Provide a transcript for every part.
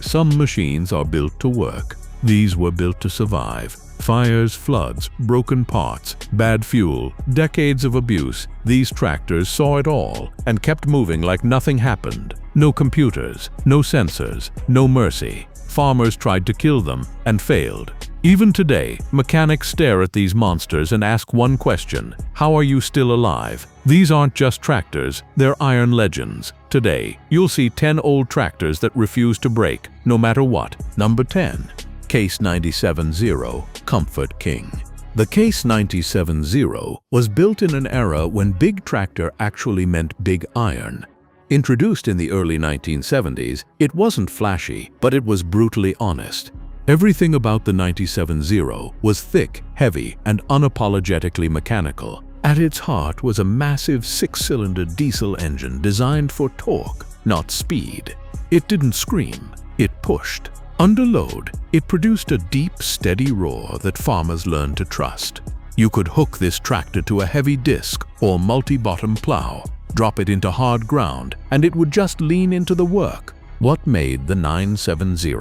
Some machines are built to work. These were built to survive. Fires, floods, broken parts, bad fuel, decades of abuse. These tractors saw it all and kept moving like nothing happened. No computers, no sensors, no mercy. Farmers tried to kill them and failed. Even today, mechanics stare at these monsters and ask one question: how are you still alive? These aren't just tractors, they're iron legends. Today, you'll see 10 old tractors that refuse to break, no matter what. Number 10. Case 97-0 Comfort King. The Case 97-0 was built in an era when big tractor actually meant big iron. Introduced in the early 1970s, it wasn't flashy, but it was brutally honest. Everything about the 97-0 was thick, heavy, and unapologetically mechanical. At its heart was a massive 6-cylinder diesel engine designed for torque, not speed. It didn't scream, it pushed. Under load, it produced a deep, steady roar that farmers learned to trust. You could hook this tractor to a heavy disc or multi-bottom plow, drop it into hard ground, and it would just lean into the work. What made the 970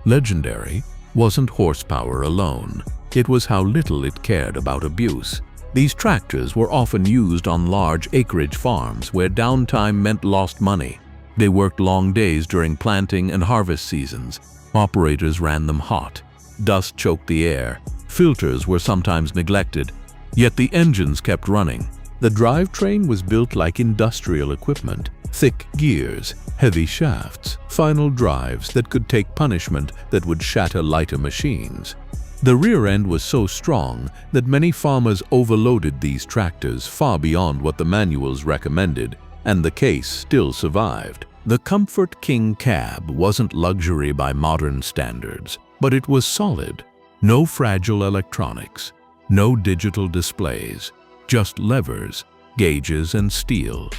legendary wasn't horsepower alone. It was how little it cared about abuse. These tractors were often used on large acreage farms where downtime meant lost money. They worked long days during planting and harvest seasons. Operators ran them hot. Dust choked the air. Filters were sometimes neglected. Yet the engines kept running. The drivetrain was built like industrial equipment. Thick gears, heavy shafts, final drives that could take punishment that would shatter lighter machines. The rear end was so strong that many farmers overloaded these tractors far beyond what the manuals recommended, and the Case still survived. The Comfort King cab wasn't luxury by modern standards, but it was solid. No fragile electronics, no digital displays, just levers, gauges, and steel.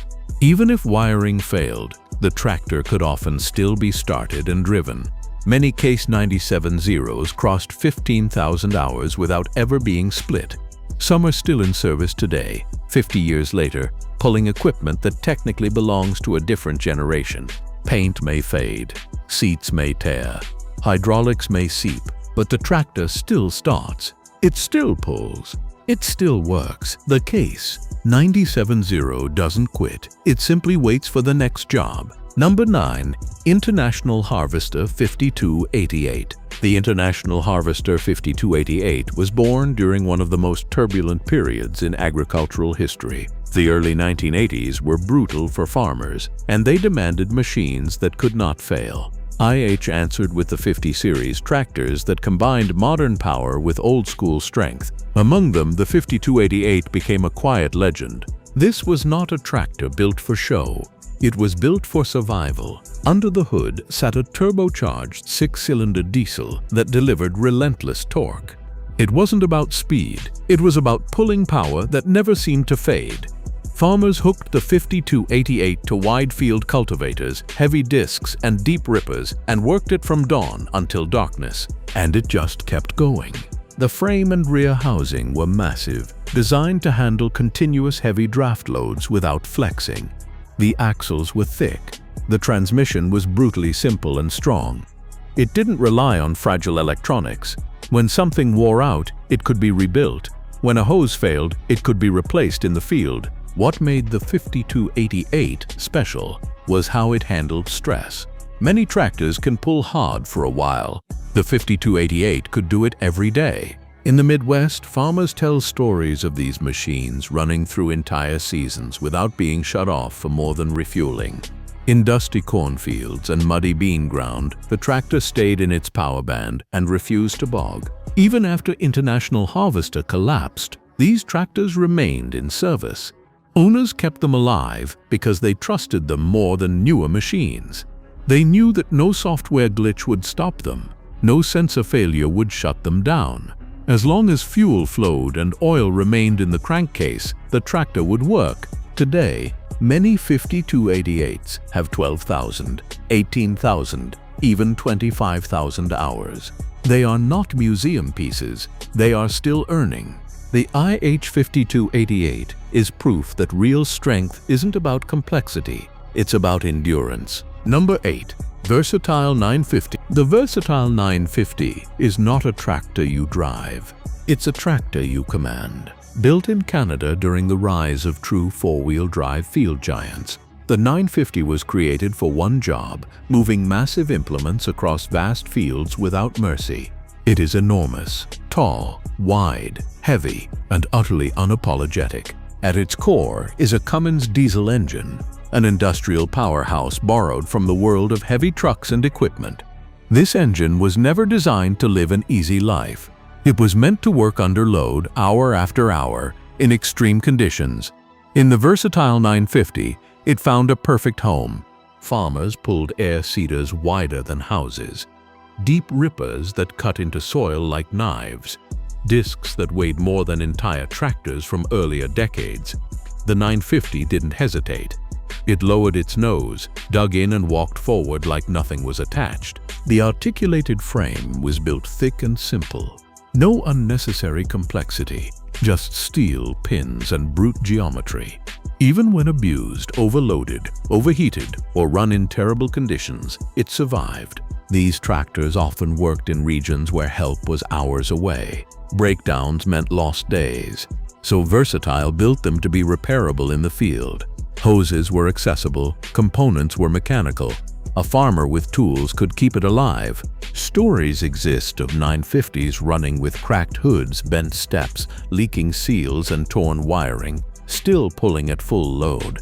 Even if wiring failed, the tractor could often still be started and driven. Many Case 97-0s crossed 15,000 hours without ever being split. Some are still in service today, 50 years later, pulling equipment that technically belongs to a different generation. Paint may fade, seats may tear, hydraulics may seep, but the tractor still starts. It still pulls. It still works. The Case 97-0 doesn't quit. It simply waits for the next job. Number 9. International Harvester 5288. The International Harvester 5288 was born during one of the most turbulent periods in agricultural history. The early 1980s were brutal for farmers, and they demanded machines that could not fail. IH answered with the 50 series tractors that combined modern power with old-school strength. Among them, the 5288 became a quiet legend. This was not a tractor built for show. It was built for survival. Under the hood sat a turbocharged 6-cylinder diesel that delivered relentless torque. It wasn't about speed, it was about pulling power that never seemed to fade. Farmers hooked the 5288 to wide-field cultivators, heavy discs, and deep rippers and worked it from dawn until darkness. And it just kept going. The frame and rear housing were massive, designed to handle continuous heavy draft loads without flexing. The axles were thick. The transmission was brutally simple and strong. It didn't rely on fragile electronics. When something wore out, it could be rebuilt. When a hose failed, it could be replaced in the field. What made the 5288 special was how it handled stress. Many tractors can pull hard for a while. The 5288 could do it every day. In the Midwest, farmers tell stories of these machines running through entire seasons without being shut off for more than refueling. In dusty cornfields and muddy bean ground, the tractor stayed in its power band and refused to bog. Even after International Harvester collapsed, these tractors remained in service. Owners kept them alive because they trusted them more than newer machines. They knew that no software glitch would stop them. No sensor failure would shut them down. As long as fuel flowed and oil remained in the crankcase, the tractor would work. Today, many 5288s have 12,000, 18,000, even 25,000 hours. They are not museum pieces, they are still earning. The IH5288 is proof that real strength isn't about complexity, it's about endurance. Number 8. Versatile 950. The Versatile 950 is not a tractor you drive. It's a tractor you command. Built in Canada during the rise of true four-wheel drive field giants, the 950 was created for one job, moving massive implements across vast fields without mercy. It is enormous, tall, wide, heavy, and utterly unapologetic. At its core is a Cummins diesel engine, an industrial powerhouse borrowed from the world of heavy trucks and equipment. This engine was never designed to live an easy life. It was meant to work under load hour after hour in extreme conditions. In the Versatile 950, it found a perfect home. Farmers pulled air seeders wider than houses, deep rippers that cut into soil like knives, discs that weighed more than entire tractors from earlier decades. The 950 didn't hesitate. It lowered its nose, dug in and walked forward like nothing was attached. The articulated frame was built thick and simple. No unnecessary complexity, just steel, pins, and brute geometry. Even when abused, overloaded, overheated, or run in terrible conditions, it survived. These tractors often worked in regions where help was hours away. Breakdowns meant lost days. So Versatile built them to be repairable in the field. Hoses were accessible, components were mechanical. A farmer with tools could keep it alive. Stories exist of 950s running with cracked hoods, bent steps, leaking seals, and torn wiring, still pulling at full load.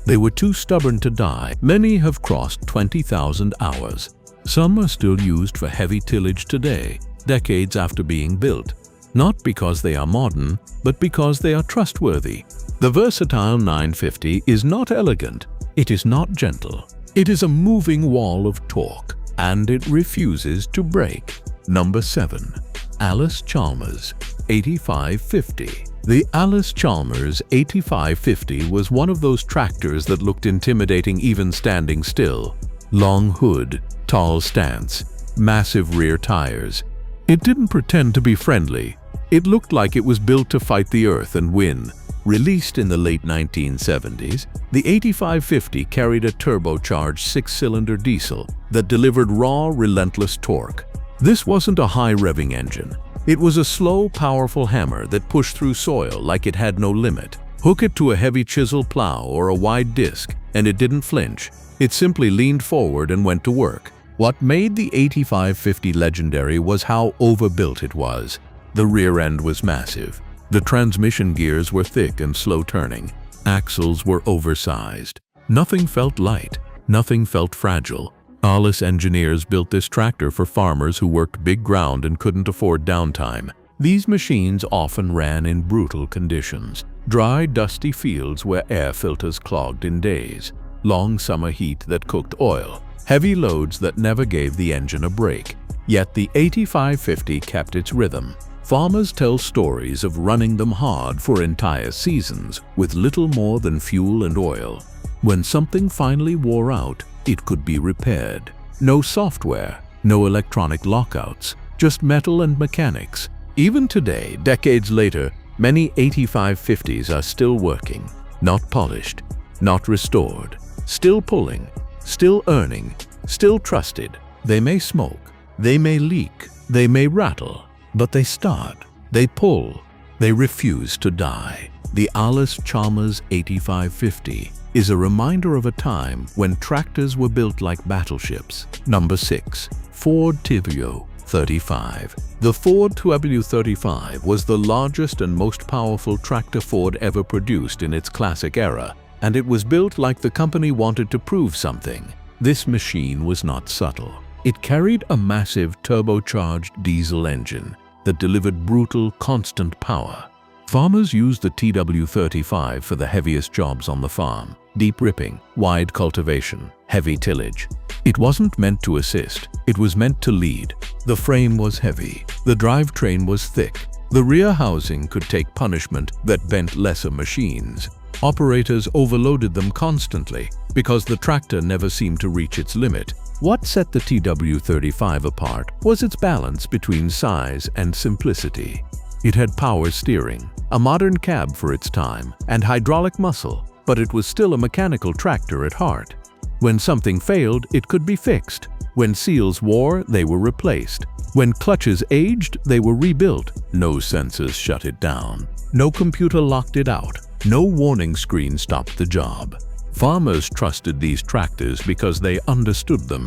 They were too stubborn to die. Many have crossed 20,000 hours. Some are still used for heavy tillage today, decades after being built. Not because they are modern, but because they are trustworthy. The Versatile 950 is not elegant. It is not gentle. It is a moving wall of torque, and it refuses to break. Number 7. Allis-Chalmers 8550. The Allis-Chalmers 8550 was one of those tractors that looked intimidating even standing still. Long hood, tall stance, massive rear tires. It didn't pretend to be friendly. It looked like it was built to fight the earth and win. Released in the late 1970s, the 8550 carried a turbocharged six-cylinder diesel that delivered raw, relentless torque. This wasn't a high-revving engine. It was a slow, powerful hammer that pushed through soil like it had no limit. Hook it to a heavy chisel plow or a wide disc, and it didn't flinch. It simply leaned forward and went to work. What made the 8550 legendary was how overbuilt it was. The rear end was massive. The transmission gears were thick and slow-turning. Axles were oversized. Nothing felt light. Nothing felt fragile. Allis engineers built this tractor for farmers who worked big ground and couldn't afford downtime. These machines often ran in brutal conditions. Dry, dusty fields where air filters clogged in days. Long summer heat that cooked oil. Heavy loads that never gave the engine a break. Yet the 8550 kept its rhythm. Farmers tell stories of running them hard for entire seasons with little more than fuel and oil. When something finally wore out, it could be repaired. No software, no electronic lockouts, just metal and mechanics. Even today, decades later, many 8550s are still working, not polished, not restored, still pulling, still earning, still trusted. They may smoke, they may leak, they may rattle, but they start, they pull, they refuse to die. The Allis-Chalmers 8550 is a reminder of a time when tractors were built like battleships. Number 6. Ford TW-35. The Ford TW-35 was the largest and most powerful tractor Ford ever produced in its classic era, and it was built like the company wanted to prove something. This machine was not subtle. It carried a massive turbocharged diesel engine that delivered brutal, constant power. Farmers used the TW-35 for the heaviest jobs on the farm: deep ripping, wide cultivation, heavy tillage. It wasn't meant to assist, it was meant to lead. The frame was heavy, the drivetrain was thick, the rear housing could take punishment that bent lesser machines. Operators overloaded them constantly because the tractor never seemed to reach its limit. What set the TW-35 apart was its balance between size and simplicity. It had power steering, a modern cab for its time, and hydraulic muscle, but it was still a mechanical tractor at heart. When something failed, it could be fixed. When seals wore, they were replaced. When clutches aged, they were rebuilt. No sensors shut it down. No computer locked it out. No warning screen stopped the job. Farmers trusted these tractors because they understood them.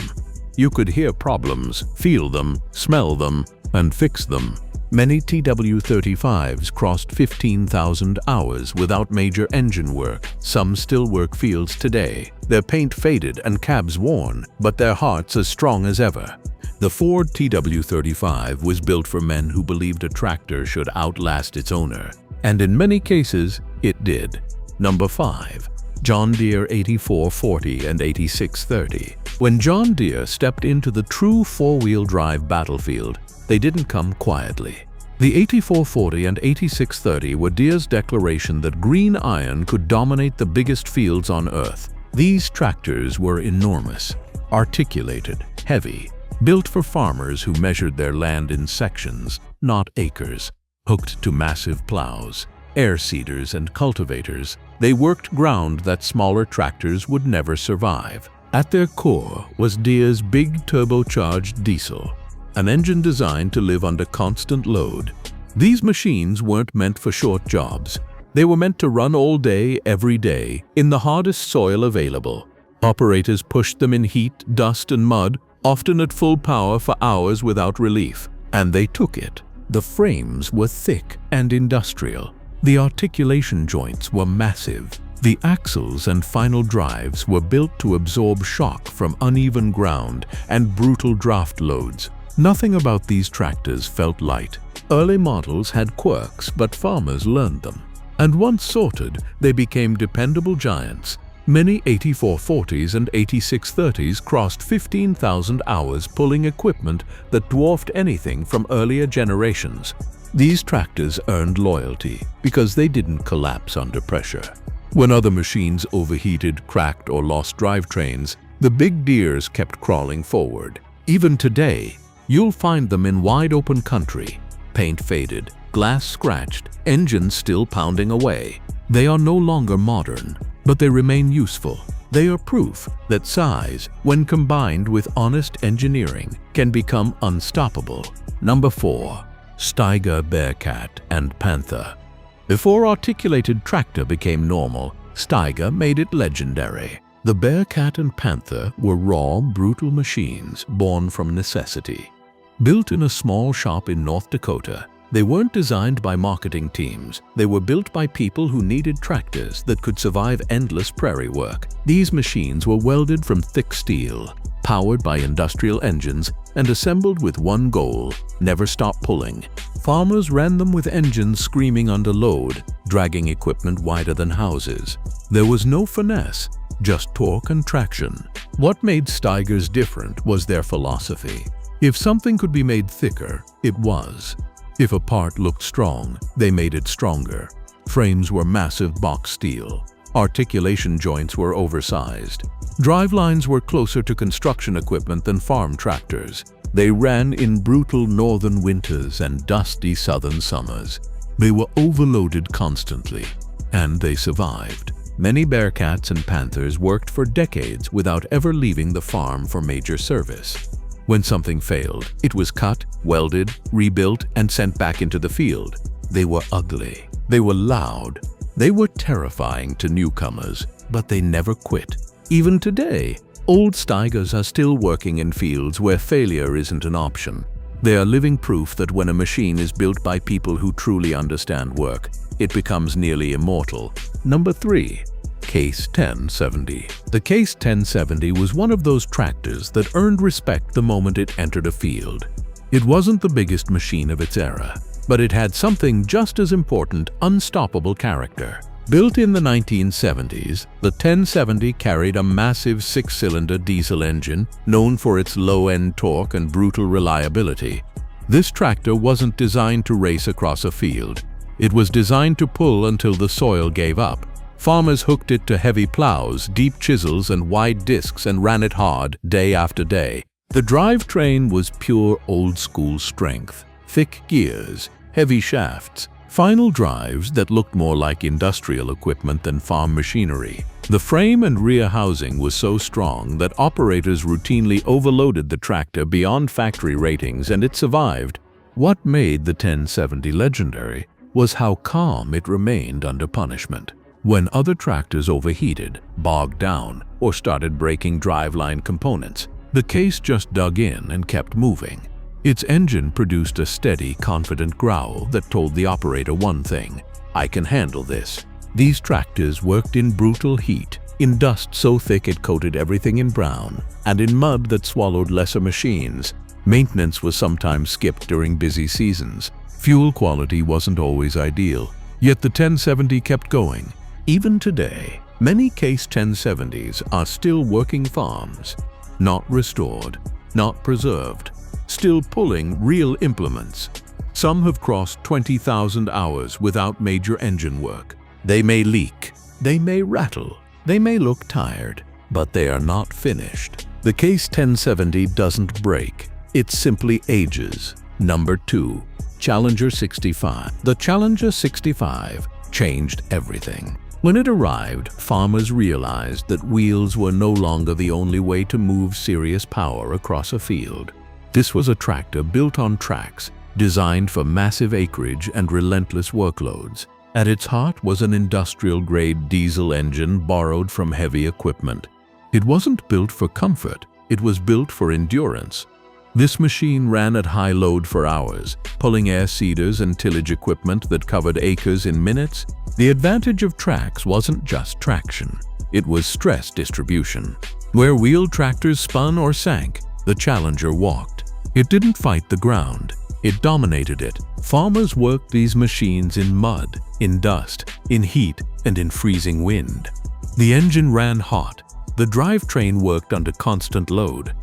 You could hear problems, feel them, smell them, and fix them. Many TW35s crossed 15,000 hours without major engine work. Some still work fields today. Their paint faded and cabs worn, but their hearts as strong as ever. The Ford TW35 was built for men who believed a tractor should outlast its owner. And in many cases, it did. Number 5. John Deere 8440 and 8630. When John Deere stepped into the true four-wheel drive battlefield, they didn't come quietly. The 8440 and 8630 were Deere's declaration that green iron could dominate the biggest fields on Earth. These tractors were enormous, articulated, heavy, built for farmers who measured their land in sections, not acres. Hooked to massive plows, air seeders, and cultivators, they worked ground that smaller tractors would never survive. At their core was Deere's big turbocharged diesel, an engine designed to live under constant load. These machines weren't meant for short jobs. They were meant to run all day, every day, in the hardest soil available. Operators pushed them in heat, dust, and mud, often at full power for hours without relief. And they took it. The frames were thick and industrial. The articulation joints were massive. The axles and final drives were built to absorb shock from uneven ground and brutal draft loads. Nothing about these tractors felt light. Early models had quirks, but farmers learned them. And once sorted, they became dependable giants. Many 8440s and 8630s crossed 15,000 hours pulling equipment that dwarfed anything from earlier generations. These tractors earned loyalty because they didn't collapse under pressure. When other machines overheated, cracked, or lost drivetrains, the big Deeres kept crawling forward. Even today, you'll find them in wide-open country, paint faded, glass scratched, engines still pounding away. They are no longer modern, but they remain useful. They are proof that size, when combined with honest engineering, can become unstoppable. Number 4. Steiger Bearcat and Panther. Before articulated tractor became normal, Steiger made it legendary. The Bearcat and Panther were raw, brutal machines born from necessity. Built in a small shop in North Dakota, they weren't designed by marketing teams. They were built by people who needed tractors that could survive endless prairie work. These machines were welded from thick steel, powered by industrial engines, and assembled with one goal: never stop pulling. Farmers ran them with engines screaming under load, dragging equipment wider than houses. There was no finesse, just torque and traction. What made Steigers different was their philosophy. If something could be made thicker, it was. If a part looked strong, they made it stronger. Frames were massive box steel. Articulation joints were oversized. Drivelines were closer to construction equipment than farm tractors. They ran in brutal northern winters and dusty southern summers. They were overloaded constantly, and they survived. Many Bearcats and Panthers worked for decades without ever leaving the farm for major service. When something failed, it was cut, welded, rebuilt, and sent back into the field. They were ugly. They were loud. They were terrifying to newcomers, but they never quit. Even today, old Steigers are still working in fields where failure isn't an option. They are living proof that when a machine is built by people who truly understand work, it becomes nearly immortal. Number 3. Case 1070. The Case 1070 was one of those tractors that earned respect the moment it entered a field. It wasn't the biggest machine of its era, but it had something just as important: unstoppable character. Built in the 1970s, the 1070 carried a massive 6-cylinder diesel engine known for its low-end torque and brutal reliability. This tractor wasn't designed to race across a field. It was designed to pull until the soil gave up. Farmers hooked it to heavy plows, deep chisels, and wide discs and ran it hard day after day. The drivetrain was pure old-school strength. Thick gears, heavy shafts, final drives that looked more like industrial equipment than farm machinery. The frame and rear housing was so strong that operators routinely overloaded the tractor beyond factory ratings, and it survived. What made the 1070 legendary was how calm it remained under punishment. When other tractors overheated, bogged down, or started breaking driveline components, the case just dug in and kept moving. Its engine produced a steady, confident growl that told the operator one thing: I can handle this. These tractors worked in brutal heat, in dust so thick it coated everything in brown, and in mud that swallowed lesser machines. Maintenance was sometimes skipped during busy seasons. Fuel quality wasn't always ideal, yet the 1070 kept going. Even today, many Case 1070s are still working farms, not restored, not preserved, still pulling real implements. Some have crossed 20,000 hours without major engine work. They may leak, they may rattle, they may look tired, but they are not finished. The Case 1070 doesn't break, it simply ages. Number 2. Challenger 65. The Challenger 65 changed everything. When it arrived, farmers realized that wheels were no longer the only way to move serious power across a field. This was a tractor built on tracks, designed for massive acreage and relentless workloads. At its heart was an industrial-grade diesel engine borrowed from heavy equipment. It wasn't built for comfort, it was built for endurance. This machine ran at high load for hours, pulling air seeders and tillage equipment that covered acres in minutes. The advantage of tracks wasn't just traction, it was stress distribution. Where wheeled tractors spun or sank, the Challenger walked. It didn't fight the ground, it dominated it. Farmers worked these machines in mud, in dust, in heat, and in freezing wind. The engine ran hot, the drivetrain worked under constant load.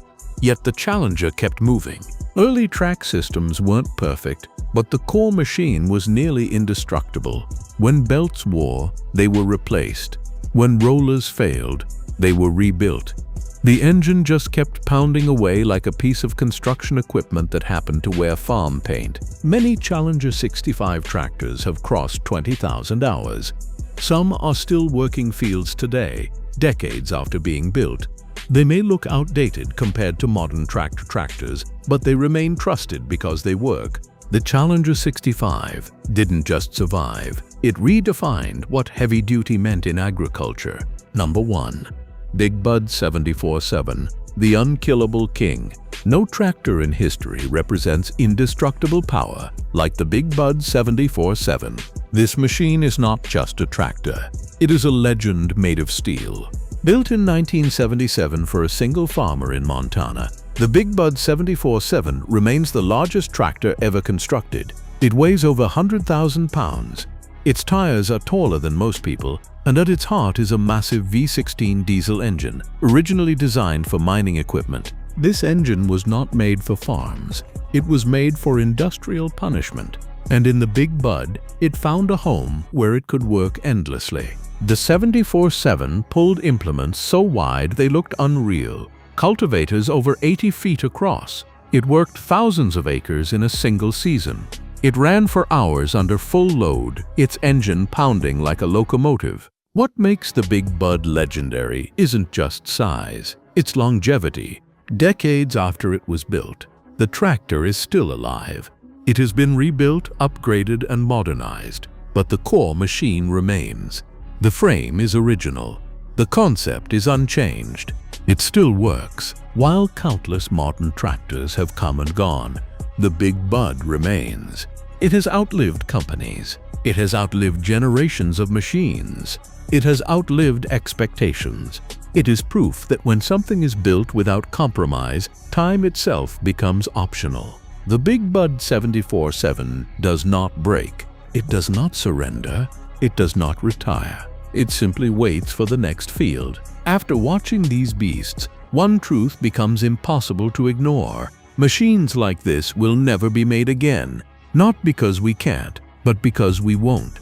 Yet the Challenger kept moving. Early track systems weren't perfect, but the core machine was nearly indestructible. When belts wore, they were replaced. When rollers failed, they were rebuilt. The engine just kept pounding away like a piece of construction equipment that happened to wear farm paint. Many Challenger 65 tractors have crossed 20,000 hours. Some are still working fields today, decades after being built. They may look outdated compared to modern tractors, but they remain trusted because they work. The Challenger 65 didn't just survive, it redefined what heavy duty meant in agriculture. Number 1. Big Bud 74/7, the unkillable king. No tractor in history represents indestructible power like the Big Bud 74/7. This machine is not just a tractor, it is a legend made of steel. Built in 1977 for a single farmer in Montana, the Big Bud 74/7 remains the largest tractor ever constructed. It weighs over 100,000 pounds. Its tires are taller than most people, and at its heart is a massive V16 diesel engine, originally designed for mining equipment. This engine was not made for farms. It was made for industrial punishment. And in the Big Bud, it found a home where it could work endlessly. The 74/7 pulled implements so wide they looked unreal, cultivators over 80 feet across. It worked thousands of acres in a single season. It ran for hours under full load, its engine pounding like a locomotive. What makes the Big Bud legendary isn't just size, it's longevity. Decades after it was built, the tractor is still alive. It has been rebuilt, upgraded, and modernized, but the core machine remains. The frame is original. The concept is unchanged. It still works. While countless modern tractors have come and gone, the Big Bud remains. It has outlived companies. It has outlived generations of machines. It has outlived expectations. It is proof that when something is built without compromise, time itself becomes optional. The Big Bud 74/7 does not break. It does not surrender. It does not retire. It simply waits for the next field. After watching these beasts, one truth becomes impossible to ignore. Machines like this will never be made again, not because we can't, but because we won't.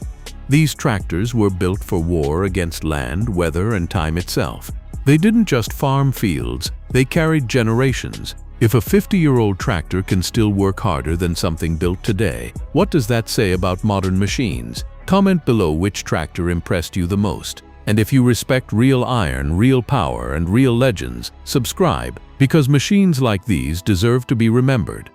These tractors were built for war against land, weather, and time itself. They didn't just farm fields, they carried generations. If a 50-year-old tractor can still work harder than something built today, what does that say about modern machines? Comment below which tractor impressed you the most. And if you respect real iron, real power, and real legends, subscribe, because machines like these deserve to be remembered.